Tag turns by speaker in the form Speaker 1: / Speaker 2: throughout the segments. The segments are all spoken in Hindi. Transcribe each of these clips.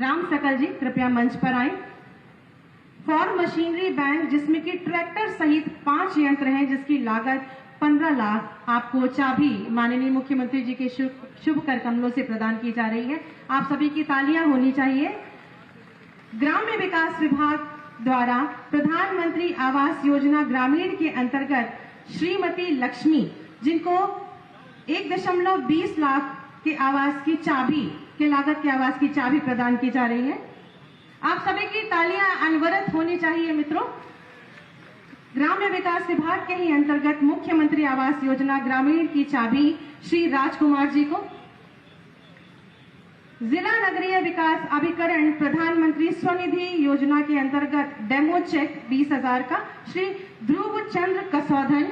Speaker 1: राम सकल जी कृपया मंच पर आए। फॉर मशीनरी बैंक जिसमें कि ट्रैक्टर सहित 5 यंत्र हैं जिसकी लागत 15 लाख आपको चाबी माननीय मुख्यमंत्री जी के शुभ कर कमलों से प्रदान की जा रही है। आप सभी की तालियां होनी चाहिए। ग्राम्य विकास विभाग द्वारा प्रधानमंत्री आवास योजना ग्रामीण के अंतर्गत श्रीमती लक्ष्मी जिनको 1.20 लाख के आवास की चाबी के लागत के आवास की चाबी प्रदान की जा रही है। आप सभी की तालियां अनवरत होनी चाहिए मित्रों। ग्राम्य विकास विभाग के ही अंतर्गत मुख्यमंत्री आवास योजना ग्रामीण की चाबी श्री राजकुमार जी को, जिला नगरीय विकास अभिकरण प्रधानमंत्री स्वनिधि योजना के अंतर्गत डेमो चेक 20,000 का श्री ध्रुव चंद्र कसौधन,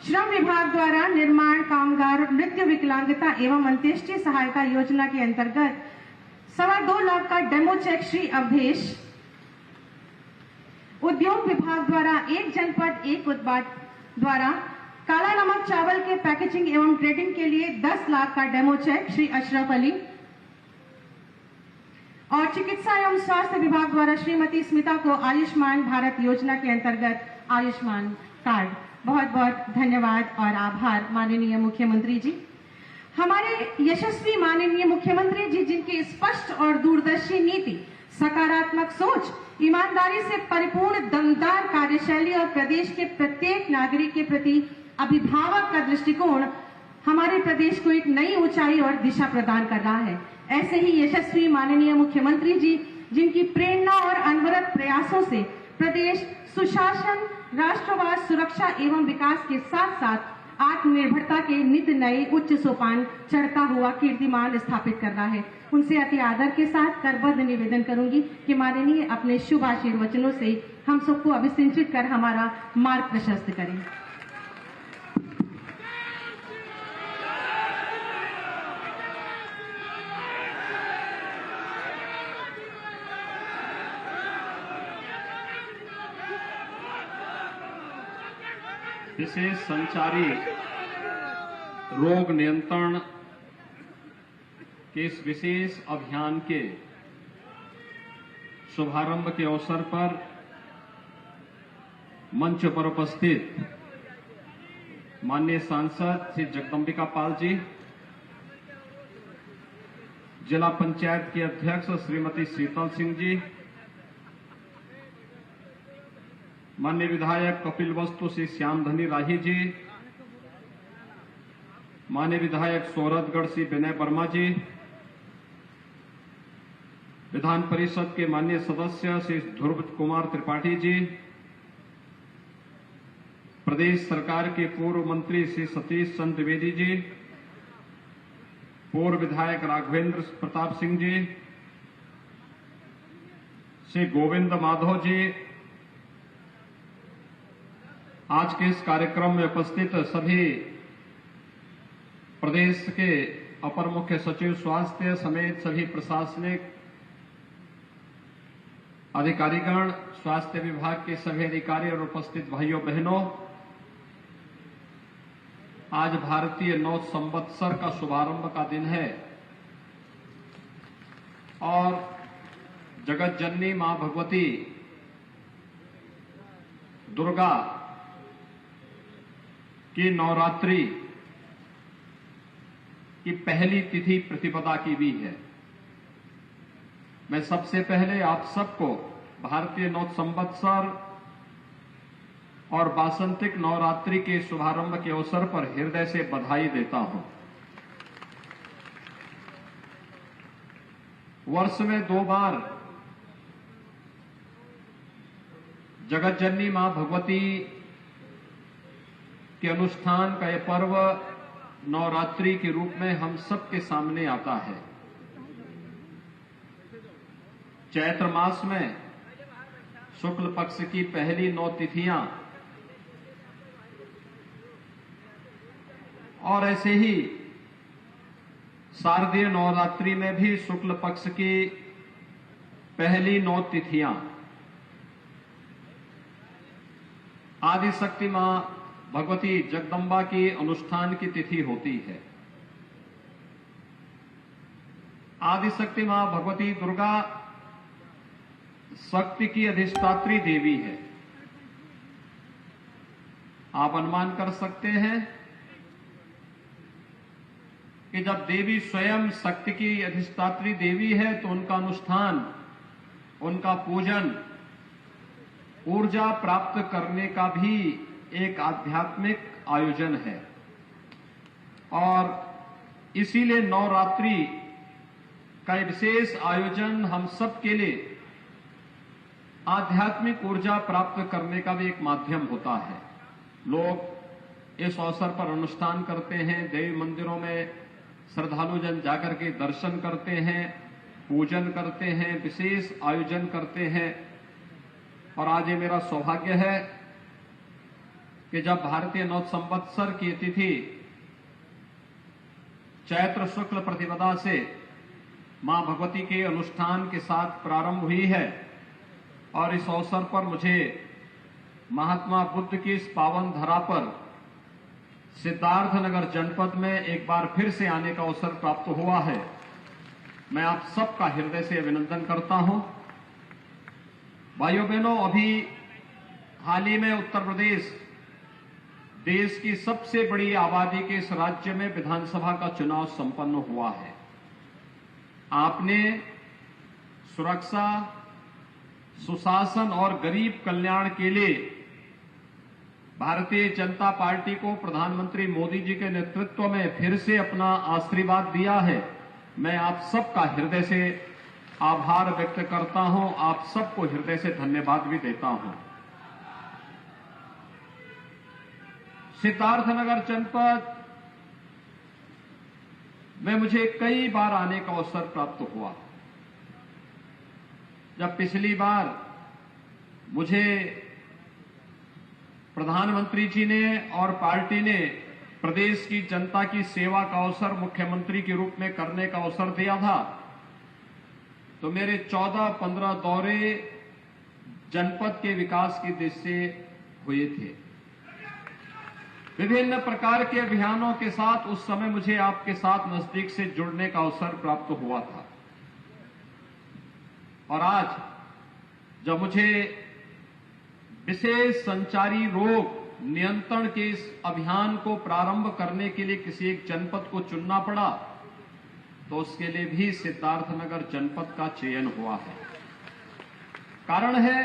Speaker 1: श्रम विभाग द्वारा निर्माण कामगार मृत्यु विकलांगता एवं अंत्येष्टि सहायता योजना के अंतर्गत 2.25 लाख का डेमो चेक श्री अवधेश, उद्योग विभाग द्वारा एक जनपद एक उत्पाद द्वारा काला नमक चावल के पैकेजिंग एवं ट्रेडिंग के लिए 10 लाख का डेमो चेक श्री अशरफ अली, और चिकित्सा एवं स्वास्थ्य विभाग द्वारा श्रीमती स्मिता को आयुष्मान भारत योजना के अंतर्गत आयुष्मान कार्ड। बहुत बहुत धन्यवाद और आभार माननीय मुख्यमंत्री जी। हमारे यशस्वी माननीय मुख्यमंत्री जी जिनकी स्पष्ट और दूरदर्शी नीति, सकारात्मक सोच, ईमानदारी से परिपूर्ण दमदार कार्यशैली और प्रदेश के प्रत्येक नागरिक के प्रति अभिभावक का दृष्टिकोण हमारे प्रदेश को एक नई ऊंचाई और दिशा प्रदान कर रहा है। ऐसे ही यशस्वी माननीय मुख्यमंत्री जी जिनकी प्रेरणा और अनवरत प्रयासों से प्रदेश सुशासन, राष्ट्रवाद, सुरक्षा एवं विकास के साथ साथ आत्मनिर्भरता के नित नए उच्च सोपान चढ़ता हुआ कीर्तिमान स्थापित कर रहा है। उनसे अति आदर के साथ करबद्ध निवेदन करूंगी कि माननीय अपने शुभ आशीर्वचनों से हम सबको अभिसिंचित कर हमारा मार्ग प्रशस्त करें।
Speaker 2: विशेष संचारी रोग नियंत्रण के इस विशेष अभियान के शुभारंभ के अवसर पर मंच पर उपस्थित माननीय सांसद श्री जगदम्बिका पाल जी, जिला पंचायत की अध्यक्ष श्रीमती शीतल सिंह जी, माननीय विधायक कपिल वस्तु श्री श्यामधनी राही जी, माननीय विधायक सोरठगढ़ श्री विनय वर्मा जी, विधान परिषद के माननीय सदस्य श्री ध्रुव कुमार त्रिपाठी जी, प्रदेश सरकार के पूर्व मंत्री श्री सतीश चंद्र द्विवेदी जी, पूर्व विधायक राघवेंद्र प्रताप सिंह जी, श्री गोविंद माधव जी, आज के इस कार्यक्रम में उपस्थित सभी प्रदेश के अपर मुख्य सचिव स्वास्थ्य समेत सभी प्रशासनिक अधिकारीगण, स्वास्थ्य विभाग के सभी अधिकारी और उपस्थित भाइयों बहनों, आज भारतीय नव संवत्सर का शुभारंभ का दिन है और जगत जननी मां भगवती दुर्गा की नवरात्रि की पहली तिथि प्रतिपदा की भी है। मैं सबसे पहले आप सबको भारतीय नव संवत्सर और वासंतिक नवरात्रि के शुभारंभ के अवसर पर हृदय से बधाई देता हूं। वर्ष में 2 बार जगत जननी मां भगवती के अनुष्ठान का यह पर्व नवरात्रि के रूप में हम सबके सामने आता है। चैत्र मास में शुक्ल पक्ष की पहली 9 तिथियां और ऐसे ही शारदीय नवरात्रि में भी शुक्ल पक्ष की पहली 9 तिथियां आदि शक्ति मां भगवती जगदम्बा की अनुष्ठान की तिथि होती है। आदिशक्ति मां भगवती दुर्गा शक्ति की अधिष्ठात्री देवी है। आप अनुमान कर सकते हैं कि जब देवी स्वयं शक्ति की अधिष्ठात्री देवी है तो उनका अनुष्ठान, उनका पूजन ऊर्जा प्राप्त करने का भी एक आध्यात्मिक आयोजन है। और इसीलिए नवरात्रि का विशेष आयोजन हम सब के लिए आध्यात्मिक ऊर्जा प्राप्त करने का भी एक माध्यम होता है। लोग इस अवसर पर अनुष्ठान करते हैं, देवी मंदिरों में श्रद्धालु जन जाकर के दर्शन करते हैं, पूजन करते हैं, विशेष आयोजन करते हैं। और आज ये मेरा सौभाग्य है कि जब भारतीय नव संवत्सर की तिथि चैत्र शुक्ल प्रतिपदा से मां भगवती के अनुष्ठान के साथ प्रारंभ हुई है और इस अवसर पर मुझे महात्मा बुद्ध की इस पावन धरा पर सिद्धार्थनगर जनपद में एक बार फिर से आने का अवसर प्राप्त हुआ है, मैं आप सबका हृदय से अभिनंदन करता हूं। भाइयों बहनों, अभी हाल ही में उत्तर प्रदेश देश की सबसे बड़ी आबादी के इस राज्य में विधानसभा का चुनाव संपन्न हुआ है। आपने सुरक्षा, सुशासन और गरीब कल्याण के लिए भारतीय जनता पार्टी को प्रधानमंत्री मोदी जी के नेतृत्व में फिर से अपना आशीर्वाद दिया है। मैं आप सबका हृदय से आभार व्यक्त करता हूं, आप सबको हृदय से धन्यवाद भी देता हूं। सिद्धार्थनगर जनपद में मुझे कई बार आने का अवसर प्राप्त हुआ। जब पिछली बार मुझे प्रधानमंत्री जी ने और पार्टी ने प्रदेश की जनता की सेवा का अवसर मुख्यमंत्री के रूप में करने का अवसर दिया था, तो मेरे 14-15 दौरे जनपद के विकास की दृष्टि से हुए थे। विभिन्न प्रकार के अभियानों के साथ उस समय मुझे आपके साथ नजदीक से जुड़ने का अवसर प्राप्त हुआ था। और आज जब मुझे विशेष संचारी रोग नियंत्रण के इस अभियान को प्रारंभ करने के लिए किसी एक जनपद को चुनना पड़ा, तो उसके लिए भी सिद्धार्थनगर जनपद का चयन हुआ है। कारण है,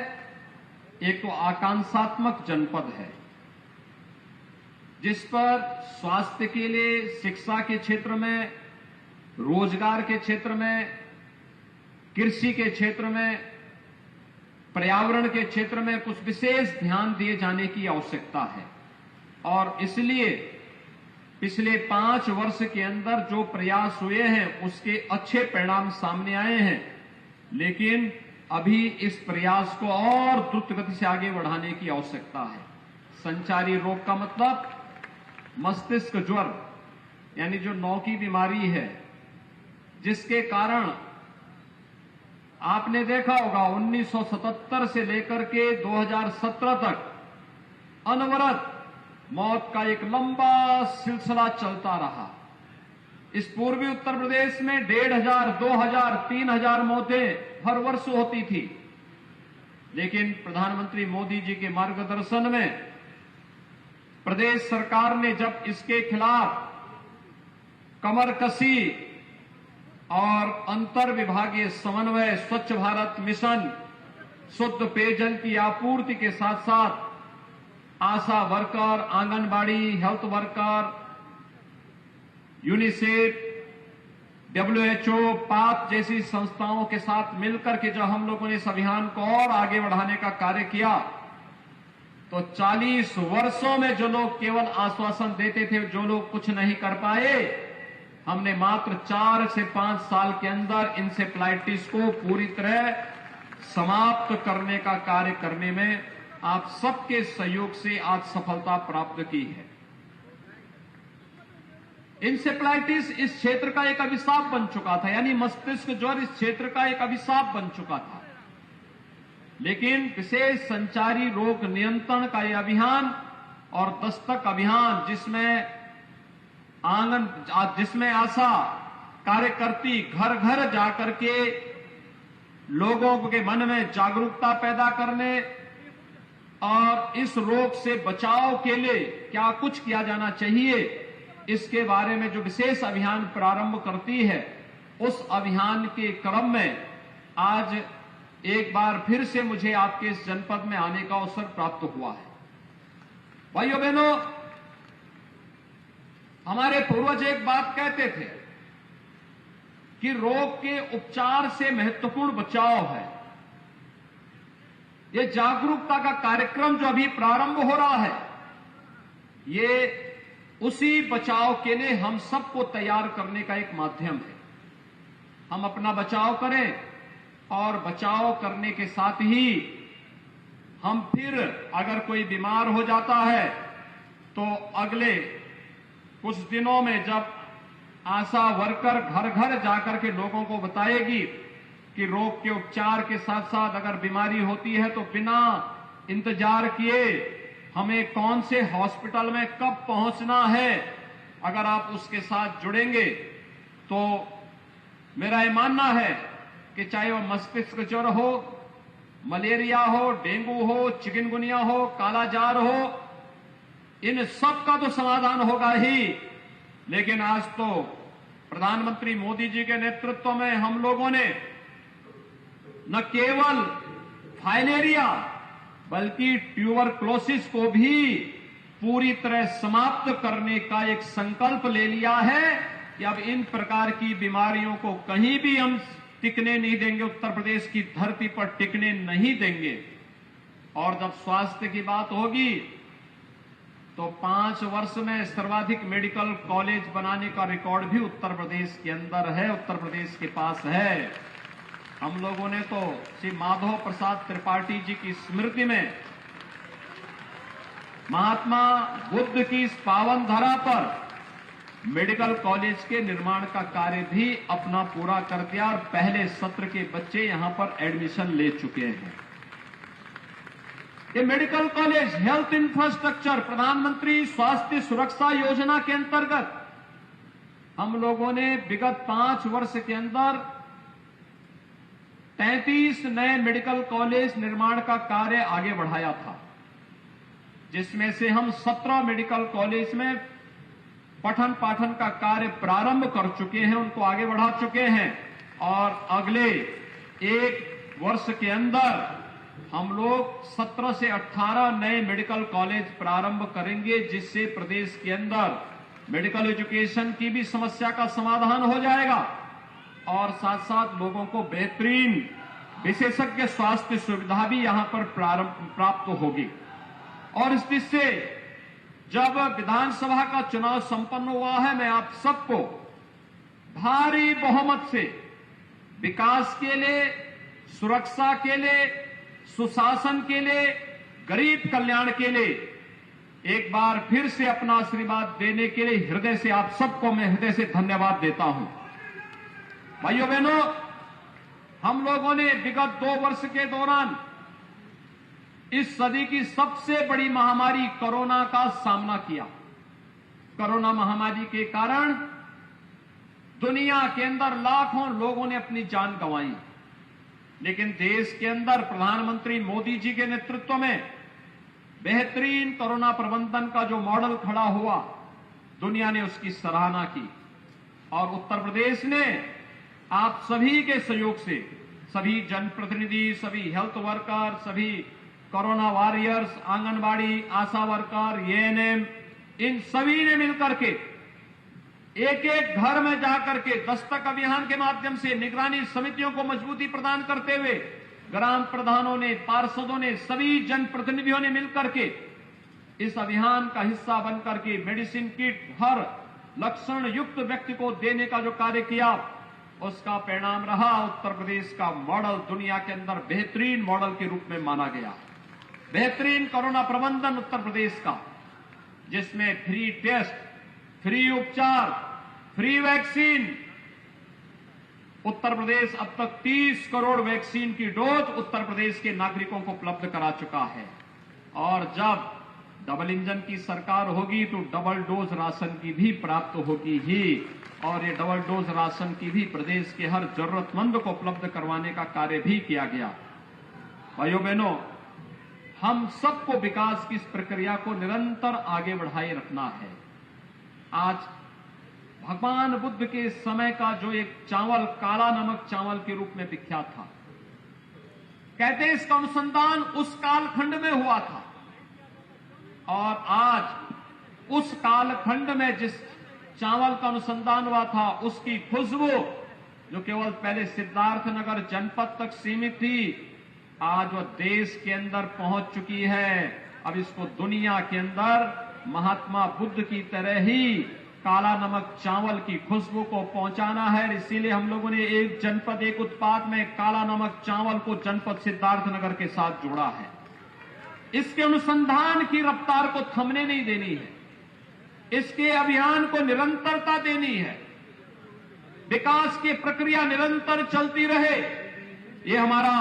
Speaker 2: एक तो आकांक्षात्मक जनपद है जिस पर स्वास्थ्य के लिए, शिक्षा के क्षेत्र में, रोजगार के क्षेत्र में, कृषि के क्षेत्र में, पर्यावरण के क्षेत्र में कुछ विशेष ध्यान दिए जाने की आवश्यकता है। और इसलिए पिछले 5 वर्ष के अंदर जो प्रयास हुए हैं उसके अच्छे परिणाम सामने आए हैं, लेकिन अभी इस प्रयास को और द्रुत गति से आगे बढ़ाने की आवश्यकता है। संचारी रोग का मतलब मस्तिष्क ज्वर, यानी जो नौ की बीमारी है, जिसके कारण आपने देखा होगा 1977 से लेकर के 2017 तक अनवरत मौत का एक लंबा सिलसिला चलता रहा। इस पूर्वी उत्तर प्रदेश में 1,500, 2,000, 3,000 मौतें हर वर्ष होती थी, लेकिन प्रधानमंत्री मोदी जी के मार्गदर्शन में प्रदेश सरकार ने जब इसके खिलाफ कमर कसी और अंतर विभागीय समन्वय, स्वच्छ भारत मिशन, शुद्ध पेयजल की आपूर्ति के साथ साथ ASHA worker, anganwadi, health worker, UNICEF, WHO, पाक जैसी संस्थाओं के साथ मिलकर के जब हम लोगों ने इस अभियान को और आगे बढ़ाने का कार्य किया, तो 40 वर्षों में जो लोग केवल आश्वासन देते थे, जो लोग कुछ नहीं कर पाए, हमने मात्र 4 से 5 साल के अंदर इंसेफ्लाइटिस को पूरी तरह समाप्त करने का कार्य करने में आप सबके सहयोग से आज सफलता प्राप्त की है। इंसेफ्लाइटिस इस क्षेत्र का एक अभिशाप बन चुका था, यानी मस्तिष्क ज्वर इस क्षेत्र का एक अभिशाप बन चुका था। लेकिन विशेष संचारी रोग नियंत्रण का यह अभियान और दस्तक अभियान, जिसमें आशा कार्यकर्ती घर घर जाकर के लोगों के मन में जागरूकता पैदा करने और इस रोग से बचाव के लिए क्या कुछ किया जाना चाहिए, इसके बारे में जो विशेष अभियान प्रारंभ करती है, उस अभियान के क्रम में आज एक बार फिर से मुझे आपके इस जनपद में आने का अवसर प्राप्त हुआ है। भाइयों बहनों, हमारे पूर्वज एक बात कहते थे कि रोग के उपचार से महत्वपूर्ण बचाव है। ये जागरूकता का कार्यक्रम जो अभी प्रारंभ हो रहा है, ये उसी बचाव के लिए हम सबको तैयार करने का एक माध्यम है। हम अपना बचाव करें और बचाव करने के साथ ही हम फिर अगर कोई बीमार हो जाता है तो अगले कुछ दिनों में जब आशा वर्कर घर घर जाकर के लोगों को बताएगी कि रोग के उपचार के साथ साथ अगर बीमारी होती है तो बिना इंतजार किए हमें कौन से हॉस्पिटल में कब पहुंचना है, अगर आप उसके साथ जुड़ेंगे तो मेरा ये मानना है कि चाहे वो मस्तिष्क ज्वर हो, मलेरिया हो, डेंगू हो, चिकनगुनिया हो, कालाजार हो, इन सब का तो समाधान होगा ही। लेकिन आज तो प्रधानमंत्री मोदी जी के नेतृत्व में हम लोगों ने न केवल फाइलेरिया बल्कि ट्यूबरक्लोसिस को भी पूरी तरह समाप्त करने का एक संकल्प ले लिया है कि अब इन प्रकार की बीमारियों को कहीं भी हम टिकने नहीं देंगे, उत्तर प्रदेश की धरती पर टिकने नहीं देंगे। और जब स्वास्थ्य की बात होगी तो 5 वर्ष में सर्वाधिक मेडिकल कॉलेज बनाने का रिकॉर्ड भी उत्तर प्रदेश के अंदर है, उत्तर प्रदेश के पास है। हम लोगों ने तो श्री माधव प्रसाद त्रिपाठी जी की स्मृति में महात्मा बुद्ध की इस पावन धरा पर मेडिकल कॉलेज के निर्माण का कार्य भी अपना पूरा कर दिया और पहले सत्र के बच्चे यहां पर एडमिशन ले चुके हैं। ये मेडिकल कॉलेज हेल्थ इंफ्रास्ट्रक्चर प्रधानमंत्री स्वास्थ्य सुरक्षा योजना के अंतर्गत हम लोगों ने विगत 5 वर्ष के अंदर 33 नए मेडिकल कॉलेज निर्माण का कार्य आगे बढ़ाया था, जिसमें से हम 17 मेडिकल कॉलेज में पठन पाठन का कार्य प्रारंभ कर चुके हैं, उनको आगे बढ़ा चुके हैं और अगले 1 वर्ष के अंदर हम लोग 17 से 18 नए मेडिकल कॉलेज प्रारंभ करेंगे, जिससे प्रदेश के अंदर मेडिकल एजुकेशन की भी समस्या का समाधान हो जाएगा और साथ साथ लोगों को बेहतरीन विशेषज्ञ स्वास्थ्य सुविधा भी यहां पर प्राप्त होगी। और इस दृष्टि से जब विधानसभा का चुनाव संपन्न हुआ है, मैं आप सबको भारी बहुमत से विकास के लिए, सुरक्षा के लिए, सुशासन के लिए, गरीब कल्याण के लिए एक बार फिर से अपना आशीर्वाद देने के लिए हृदय से आप सबको मैं हृदय से धन्यवाद देता हूं। भाइयों बहनों, हम लोगों ने विगत 2 वर्ष के दौरान इस सदी की सबसे बड़ी महामारी कोरोना का सामना किया। कोरोना महामारी के कारण दुनिया के अंदर लाखों लोगों ने अपनी जान गंवाई, लेकिन देश के अंदर प्रधानमंत्री मोदी जी के नेतृत्व में बेहतरीन कोरोना प्रबंधन का जो मॉडल खड़ा हुआ, दुनिया ने उसकी सराहना की और उत्तर प्रदेश ने आप सभी के सहयोग से, सभी जनप्रतिनिधि, सभी हेल्थ वर्कर, सभी कोरोना वॉरियर्स, आंगनबाड़ी, आशा वर्कर, एएनएम, इन सभी ने मिलकर के एक एक घर में जाकर के दस्तक अभियान के माध्यम से निगरानी समितियों को मजबूती प्रदान करते हुए ग्राम प्रधानों ने, पार्षदों ने, सभी जनप्रतिनिधियों ने मिलकर के इस अभियान का हिस्सा बनकर के मेडिसिन किट हर लक्षण युक्त व्यक्ति को देने का जो कार्य किया, उसका परिणाम रहा उत्तर प्रदेश का मॉडल दुनिया के अंदर बेहतरीन मॉडल के रूप में माना गया। बेहतरीन कोरोना प्रबंधन उत्तर प्रदेश का, जिसमें फ्री टेस्ट, फ्री उपचार, फ्री वैक्सीन, उत्तर प्रदेश अब तक 30 करोड़ वैक्सीन की डोज उत्तर प्रदेश के नागरिकों को उपलब्ध करा चुका है। और जब डबल इंजन की सरकार होगी तो डबल डोज राशन की भी प्राप्त होगी ही, और ये डबल डोज राशन की भी प्रदेश के हर जरूरतमंद को उपलब्ध करवाने का कार्य भी किया गया। भाइयों बहनों, हम सबको विकास की इस प्रक्रिया को निरंतर आगे बढ़ाए रखना है। आज भगवान बुद्ध के समय का जो एक चावल काला नमक चावल के रूप में विख्यात था, कहते हैं इसका अनुसंधान उस कालखंड में हुआ था, और आज उस कालखंड में जिस चावल का अनुसंधान हुआ था उसकी खुशबू जो केवल पहले सिद्धार्थनगर जनपद तक सीमित थी, आज वह देश के अंदर पहुंच चुकी है। अब इसको दुनिया के अंदर महात्मा बुद्ध की तरह ही काला नमक चावल की खुशबू को पहुंचाना है। इसीलिए हम लोगों ने एक जनपद एक उत्पाद में काला नमक चावल को जनपद सिद्धार्थनगर के साथ जोड़ा है। इसके अनुसंधान की रफ्तार को थमने नहीं देनी है, इसके अभियान को निरंतरता देनी है, विकास की प्रक्रिया निरंतर चलती रहे, ये हमारा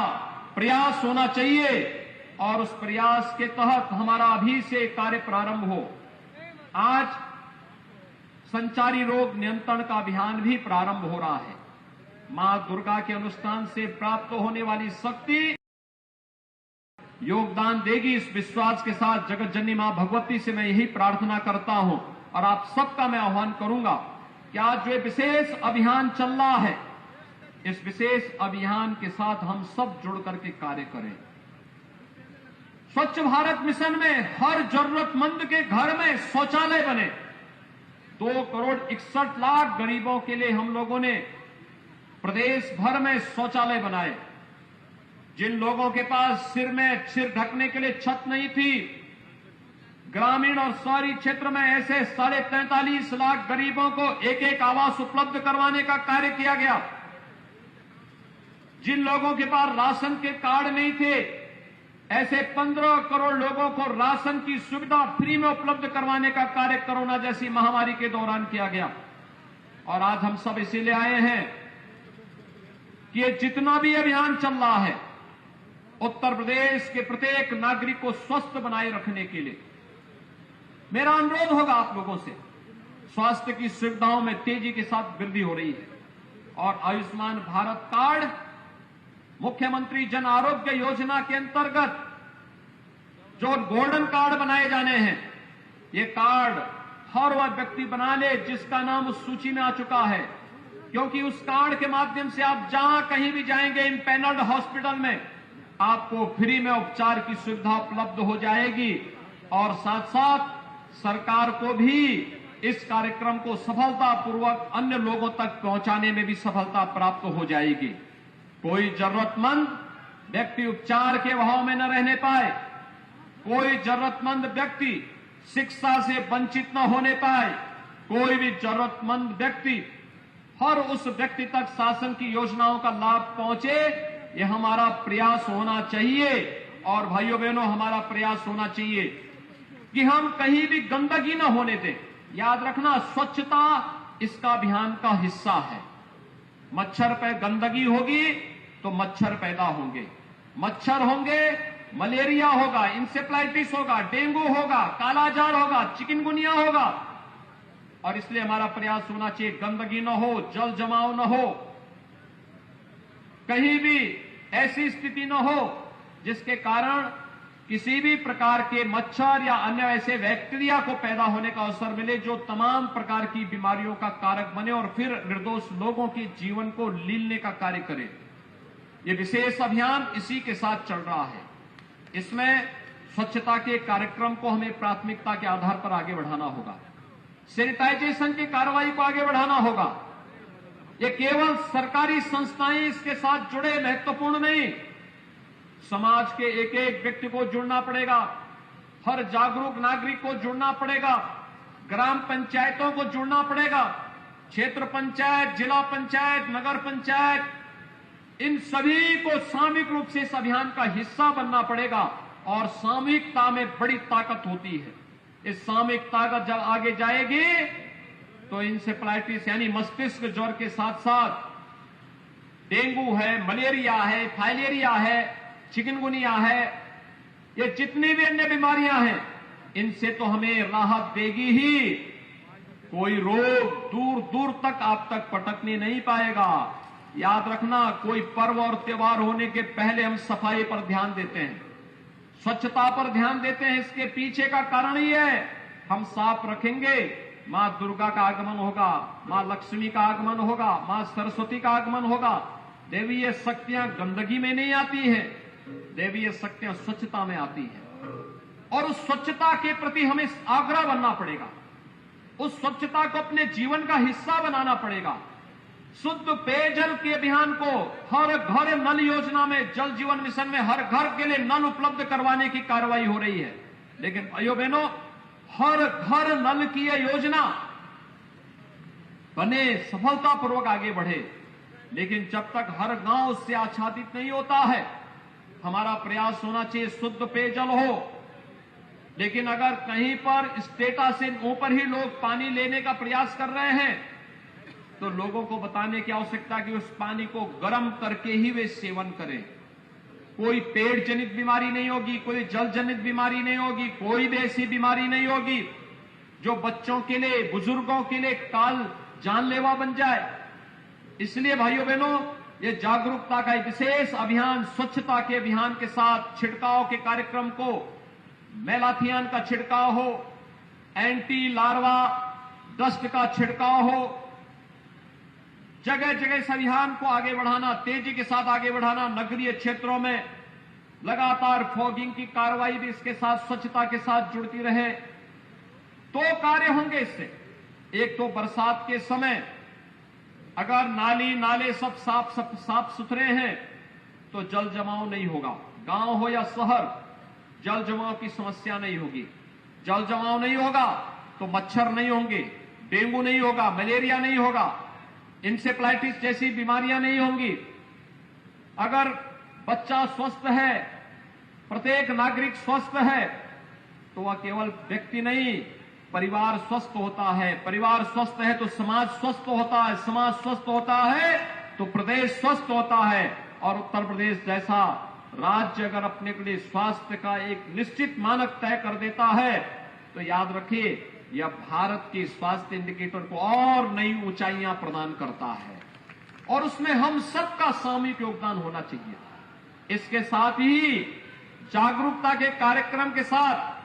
Speaker 2: प्रयास होना चाहिए, और उस प्रयास के तहत हमारा अभी से कार्य प्रारंभ हो। आज संचारी रोग नियंत्रण का अभियान भी प्रारंभ हो रहा है। मां दुर्गा के अनुष्ठान से प्राप्त होने वाली शक्ति योगदान देगी, इस विश्वास के साथ जगत जननी मां भगवती से मैं यही प्रार्थना करता हूं, और आप सबका मैं आह्वान करूंगा कि आज जो विशेष अभियान चल रहा है, इस विशेष अभियान के साथ हम सब जुड़ करके कार्य करें। स्वच्छ भारत मिशन में हर जरूरतमंद के घर में शौचालय बने। 2,61,00,000 गरीबों के लिए हम लोगों ने प्रदेश भर में शौचालय बनाए। जिन लोगों के पास सिर ढकने के लिए छत नहीं थी, ग्रामीण और शहरी क्षेत्र में ऐसे 43.5 लाख गरीबों को एक एक आवास उपलब्ध करवाने का कार्य किया गया। जिन लोगों के पास राशन के कार्ड नहीं थे, ऐसे 15 करोड़ लोगों को राशन की सुविधा फ्री में उपलब्ध करवाने का कार्य कोरोना जैसी महामारी के दौरान किया गया। और आज हम सब इसीलिए आए हैं कि ये जितना भी अभियान चल रहा है, उत्तर प्रदेश के प्रत्येक नागरिक को स्वस्थ बनाए रखने के लिए मेरा अनुरोध होगा आप लोगों से। स्वास्थ्य की सुविधाओं में तेजी के साथ वृद्धि हो रही है, और आयुष्मान भारत कार्ड मुख्यमंत्री जन आरोग्य योजना के अंतर्गत जो गोल्डन कार्ड बनाए जाने हैं, ये कार्ड हर वह व्यक्ति बना ले जिसका नाम उस सूची में आ चुका है, क्योंकि उस कार्ड के माध्यम से आप जहां कहीं भी जाएंगे इम्पैनल्ड हॉस्पिटल में आपको फ्री में उपचार की सुविधा उपलब्ध हो जाएगी, और साथ साथ सरकार को भी इस कार्यक्रम को सफलतापूर्वक अन्य लोगों तक पहुंचाने में भी सफलता प्राप्त हो जाएगी। कोई जरूरतमंद व्यक्ति उपचार के अभाव में न रहने पाए, कोई जरूरतमंद व्यक्ति शिक्षा से वंचित न होने पाए, कोई भी जरूरतमंद व्यक्ति हर उस व्यक्ति तक शासन की योजनाओं का लाभ पहुंचे, ये हमारा प्रयास होना चाहिए। और भाइयों बहनों, हमारा प्रयास होना चाहिए कि हम कहीं भी गंदगी न होने दें। याद रखना, स्वच्छता इसका अभियान का हिस्सा है। मच्छर पे गंदगी होगी तो मच्छर पैदा होंगे, मच्छर होंगे, मलेरिया होगा, इंसेफ्लाइटिस होगा, डेंगू होगा, कालाजार होगा, चिकनगुनिया होगा। और इसलिए हमारा प्रयास होना चाहिए गंदगी न हो, जल जमाव न हो, कहीं भी ऐसी स्थिति न हो जिसके कारण किसी भी प्रकार के मच्छर या अन्य ऐसे बैक्टीरिया को पैदा होने का अवसर मिले जो तमाम प्रकार की बीमारियों का कारक बने और फिर निर्दोष लोगों के जीवन को लीलने का कार्य करे। ये विशेष अभियान इसी के साथ चल रहा है। इसमें स्वच्छता के कार्यक्रम को हमें प्राथमिकता के आधार पर आगे बढ़ाना होगा, सैनिटाइजेशन की कार्रवाई को आगे बढ़ाना होगा। ये केवल सरकारी संस्थाएं इसके साथ जुड़े महत्वपूर्ण नहीं, समाज के एक एक व्यक्ति को जुड़ना पड़ेगा, हर जागरूक नागरिक को जुड़ना पड़ेगा, ग्राम पंचायतों को जुड़ना पड़ेगा, क्षेत्र पंचायत, जिला पंचायत, नगर पंचायत, इन सभी को सामूहिक रूप से इस अभियान का हिस्सा बनना पड़ेगा। और सामूहिकता में बड़ी ताकत होती है। इस सामूहिक ताकत जब आगे जाएगी तो इंसेफ्लाइटिस यानी मस्तिष्क ज्वर के साथ साथ डेंगू है, मलेरिया है, फाइलेरिया है, चिकनगुनिया है, ये जितनी भी अन्य बीमारियां हैं इनसे तो हमें राहत देगी ही, कोई रोग दूर दूर तक आप तक पटकने नहीं पाएगा। याद रखना, कोई पर्व और त्योहार होने के पहले हम सफाई पर ध्यान देते हैं, स्वच्छता पर ध्यान देते हैं। इसके पीछे का कारण ही है, हम साफ रखेंगे, मां दुर्गा का आगमन होगा, मां लक्ष्मी का आगमन होगा, मां सरस्वती का आगमन होगा। देवीय शक्तियां गंदगी में नहीं आती है, देवीय शक्तियां स्वच्छता में आती है। और उस स्वच्छता के प्रति हमें आग्रह बनना पड़ेगा, उस स्वच्छता को अपने जीवन का हिस्सा बनाना पड़ेगा। शुद्ध पेयजल के अभियान को हर घर नल योजना में, जल जीवन मिशन में हर घर के लिए नल उपलब्ध करवाने की कार्रवाई हो रही है। लेकिन भाइयों बहनों, हर घर नल की यह योजना बने, सफलतापूर्वक आगे बढ़े, लेकिन जब तक हर गांव उससे आच्छादित नहीं होता है, हमारा प्रयास होना चाहिए शुद्ध पेयजल हो। लेकिन अगर कहीं पर स्टेटा से ऊपर ही लोग पानी लेने का प्रयास कर रहे हैं, तो लोगों को बताने की आवश्यकता कि उस पानी को गर्म करके ही वे सेवन करें। कोई पेट जनित बीमारी नहीं होगी, कोई जल जनित बीमारी नहीं होगी, कोई भी ऐसी बीमारी नहीं होगी जो बच्चों के लिए, बुजुर्गों के लिए काल जानलेवा बन जाए। इसलिए भाइयों बहनों, ये जागरूकता का एक विशेष अभियान, स्वच्छता के अभियान के साथ छिड़काव के कार्यक्रम को, मेलाथियन का छिड़काव हो, एंटी लार्वा डस्ट का छिड़काव हो, जगह जगह इस अभियान को आगे बढ़ाना, तेजी के साथ आगे बढ़ाना। नगरीय क्षेत्रों में लगातार फॉगिंग की कार्रवाई भी इसके साथ, स्वच्छता के साथ जुड़ती रहे। तो कार्य होंगे इससे। एक तो बरसात के समय अगर नाली नाले सब साफ सुथरे हैं तो जल जमाव नहीं होगा। गांव हो या शहर, जल जमाव की समस्या नहीं होगी। जल जमाव नहीं होगा तो मच्छर नहीं होंगे, डेंगू नहीं होगा, मलेरिया नहीं होगा, इंसेफ्लाइटिस जैसी बीमारियां नहीं होंगी। अगर बच्चा स्वस्थ है, प्रत्येक नागरिक स्वस्थ है, तो वह केवल व्यक्ति नहीं, परिवार स्वस्थ होता है। परिवार स्वस्थ है तो समाज स्वस्थ होता है, समाज स्वस्थ होता है तो प्रदेश स्वस्थ होता है। और उत्तर प्रदेश जैसा राज्य अगर अपने के लिए स्वास्थ्य का एक निश्चित मानक तय कर देता है, तो याद रखिए, यह भारत की स्वास्थ्य इंडिकेटर को और नई ऊंचाइयां प्रदान करता है। और उसमें हम सबका सामूहिक योगदान होना चाहिए। इसके साथ ही जागरूकता के कार्यक्रम के साथ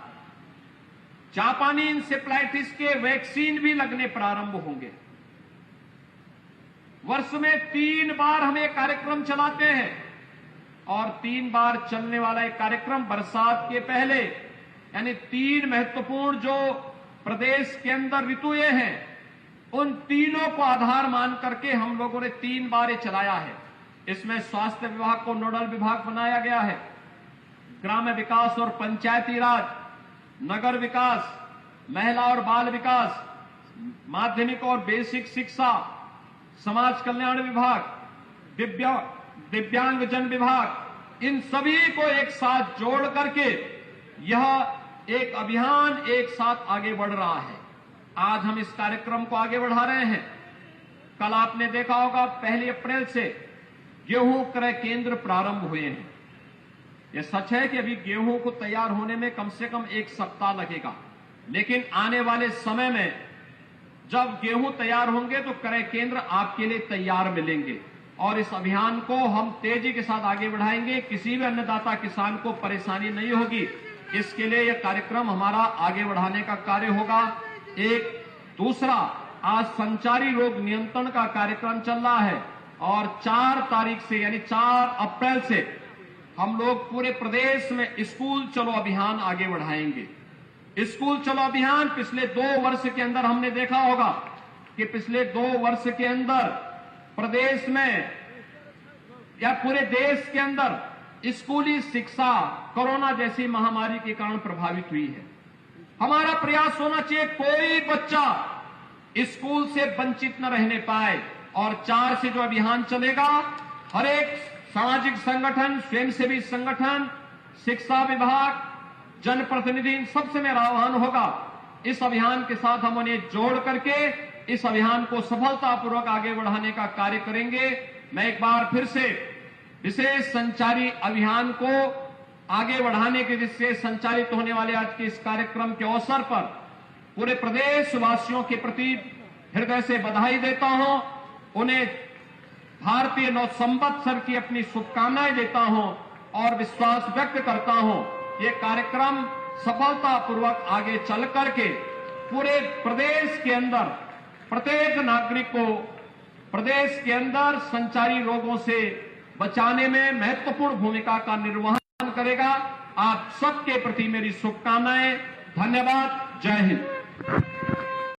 Speaker 2: जापानी इंसेफ्लाइटिस के वैक्सीन भी लगने प्रारंभ होंगे। वर्ष में 3 बार हम एक कार्यक्रम चलाते हैं, और 3 बार चलने वाला एक कार्यक्रम बरसात के पहले, यानी 3 महत्वपूर्ण जो प्रदेश के अंदर ऋतुएं हैं, उन तीनों को आधार मान करके हम लोगों ने 3 बार ये चलाया है। इसमें स्वास्थ्य विभाग को नोडल विभाग बनाया गया है, ग्राम्य विकास और पंचायती राज, नगर विकास, महिला और बाल विकास, माध्यमिक और बेसिक शिक्षा, समाज कल्याण विभाग, दिव्यांगजन विभाग, इन सभी को एक साथ जोड़ करके यह एक अभियान एक साथ आगे बढ़ रहा है। आज हम इस कार्यक्रम को आगे बढ़ा रहे हैं। कल आपने देखा होगा 1 अप्रैल से गेहूं क्रय केंद्र प्रारंभ हुए हैं। यह सच है कि अभी गेहूं को तैयार होने में कम से कम 1 सप्ताह लगेगा, लेकिन आने वाले समय में जब गेहूं तैयार होंगे तो क्रय केंद्र आपके लिए तैयार मिलेंगे। और इस अभियान को हम तेजी के साथ आगे बढ़ाएंगे। किसी भी अन्नदाता किसान को परेशानी नहीं होगी। इसके लिए यह कार्यक्रम हमारा आगे बढ़ाने का कार्य होगा। एक दूसरा, आज संचारी रोग नियंत्रण का कार्यक्रम चल रहा है, और 4 तारीख से यानी 4 अप्रैल से हम लोग पूरे प्रदेश में स्कूल चलो अभियान आगे बढ़ाएंगे। स्कूल चलो अभियान पिछले 2 वर्ष के अंदर हमने देखा होगा कि पिछले 2 वर्ष के अंदर प्रदेश में या पूरे देश के अंदर स्कूली शिक्षा कोरोना जैसी महामारी के कारण प्रभावित हुई है। हमारा प्रयास होना चाहिए कोई बच्चा स्कूल से वंचित न रहने पाए। और 4 से जो अभियान चलेगा, हर एक सामाजिक संगठन, स्वयंसेवी संगठन, शिक्षा विभाग, जनप्रतिनिधि, इन सबसे मेरा आह्वान होगा, इस अभियान के साथ हम उन्हें जोड़ करके इस अभियान को सफलतापूर्वक आगे बढ़ाने का कार्य करेंगे। मैं एक बार फिर से विशेष संचारी अभियान को आगे बढ़ाने के दृष्टि से संचालित होने वाले आज के इस कार्यक्रम के अवसर पर पूरे प्रदेशवासियों के प्रति हृदय से बधाई देता हूं। उन्हें भारतीय नव संवत्सर की अपनी शुभकामनाएं देता हूं और विश्वास व्यक्त करता हूं ये कार्यक्रम सफलतापूर्वक आगे चल करके पूरे प्रदेश के अंदर प्रत्येक नागरिक को प्रदेश के अंदर संचारी रोगों से बचाने में महत्वपूर्ण भूमिका का निर्वहन करेगा। आप सबके प्रति मेरी शुभकामनाएं। धन्यवाद। जय हिंद।